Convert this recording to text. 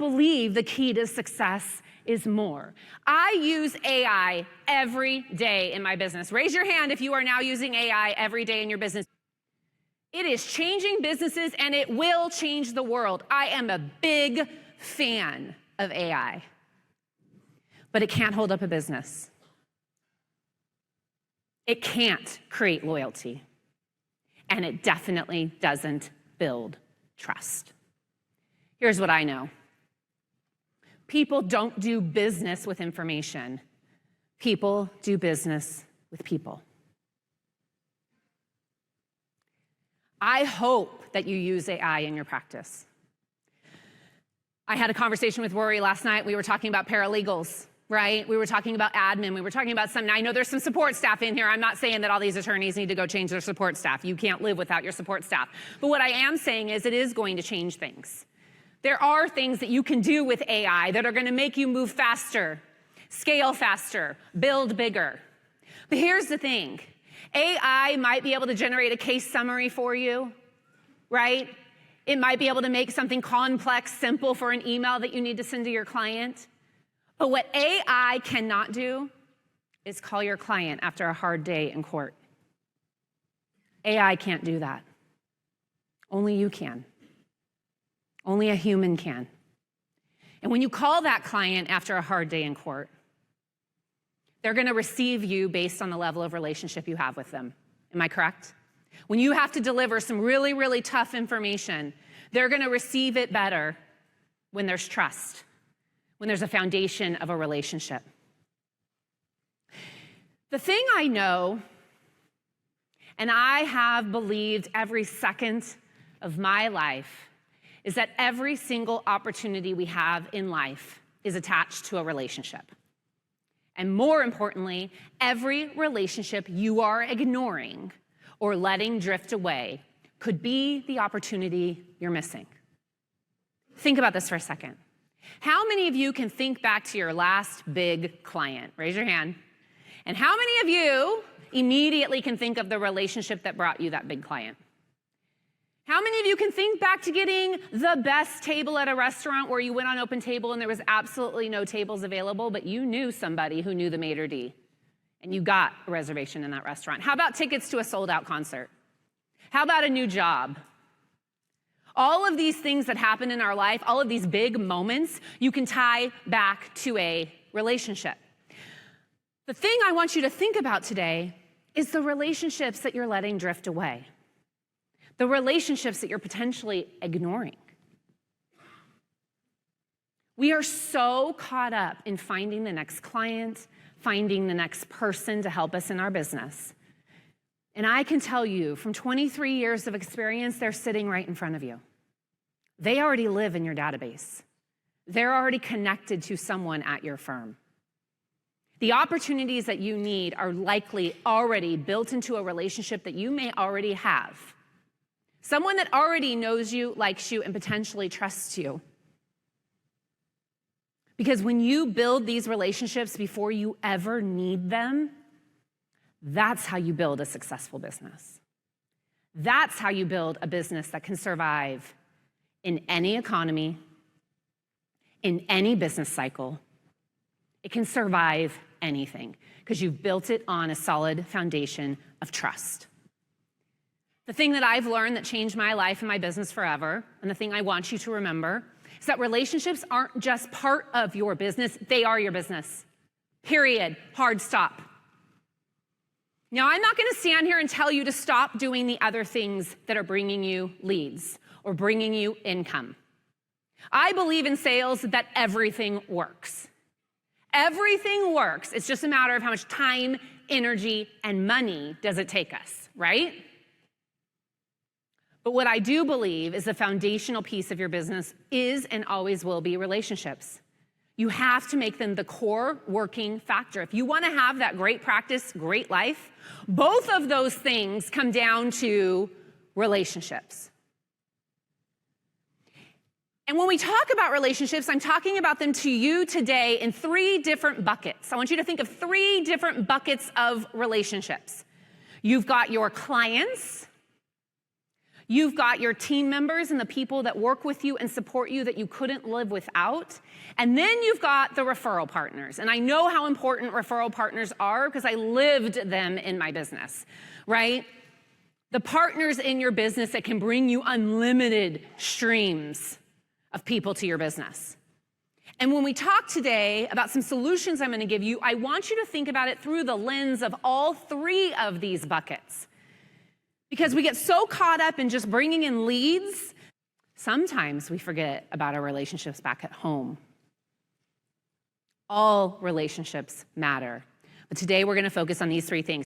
believe the key to success is more. I use AI every day in my business. Raise your hand if you are now using AI every day in your business. It is changing businesses and it will change the world. I am a big fan of AI, but it can't hold up a business. It can't create loyalty, and it definitely doesn't build trust. Here's what I know. People don't do business with information. People do business with people. I hope that you use AI in your practice. I had a conversation with Rory last night. We were talking about paralegals, right? We were talking about admin. We were talking about some, I know there's some support staff in here. I'm not saying that all these attorneys need to go change their support staff. You can't live without your support staff. But what I am saying is it is going to change things. There are things that you can do with AI that are going to make you move faster, scale faster, build bigger. But here's the thing. AI might be able to generate a case summary for you, right? It might be able to make something complex simple for an email that you need to send to your client. But what AI cannot do is call your client after a hard day in court. AI can't do that. Only you can. Only a human can. And when you call that client after a hard day in court, they're going to receive you based on the level of relationship you have with them. Am I correct? When you have to deliver some really, really tough information, they're going to receive it better when there's trust, when there's a foundation of a relationship. The thing I know, and I have believed every second of my life, is that every single opportunity we have in life is attached to a relationship. And more importantly, every relationship you are ignoring or letting drift away could be the opportunity you're missing. Think about this for a second. How many of you can think back to your last big client? Raise your hand. And how many of you immediately can think of the relationship that brought you that big client? How many of you can think back to getting the best table at a restaurant where you went on OpenTable and there was absolutely no tables available, but you knew somebody who knew the maitre d' and you got a reservation in that restaurant? How about tickets to a sold-out concert? How about a new job? All of these things that happen in our life, all of these big moments, you can tie back to a relationship. The thing I want you to think about today is the relationships that you're letting drift away. The relationships that you're potentially ignoring. We are so caught up in finding the next client, finding the next person to help us in our business. And I can tell you, from 23 years of experience, they're sitting right in front of you. They already live in your database. They're already connected to someone at your firm. The opportunities that you need are likely already built into a relationship that you may already have. Someone that already knows you, likes you, and potentially trusts you. Because when you build these relationships before you ever need them, that's how you build a successful business. That's how you build a business that can survive in any economy, in any business cycle. It can survive anything because you've built it on a solid foundation of trust. The thing that I've learned that changed my life and my business forever, and the thing I want you to remember, is that relationships aren't just part of your business, they are your business. Period. Hard stop. Now, I'm not gonna stand here and tell you to stop doing the other things that are bringing you leads or bringing you income. I believe in sales that everything works. Everything works. It's just a matter of how much time, energy, and money does it take us, right? But what I do believe is the foundational piece of your business is and always will be relationships. You have to make them the core working factor. If you want to have that great practice, great life, both of those things come down to relationships. And when we talk about relationships, I'm talking about them to you today in 3 different buckets. I want you to think of 3 different buckets of relationships. You've got your clients, You've got your team members and the people that work with you and support you that you couldn't live without. And then you've got the referral partners. And I know how important referral partners are because I lived them in my business, right? The partners in your business that can bring you unlimited streams of people to your business. And when we talk today about some solutions I'm going to give you, I want you to think about it through the lens of all three of these buckets. Because we get so caught up in just bringing in leads, sometimes we forget about our relationships back at home. All relationships matter. But today we're going to focus on these three things.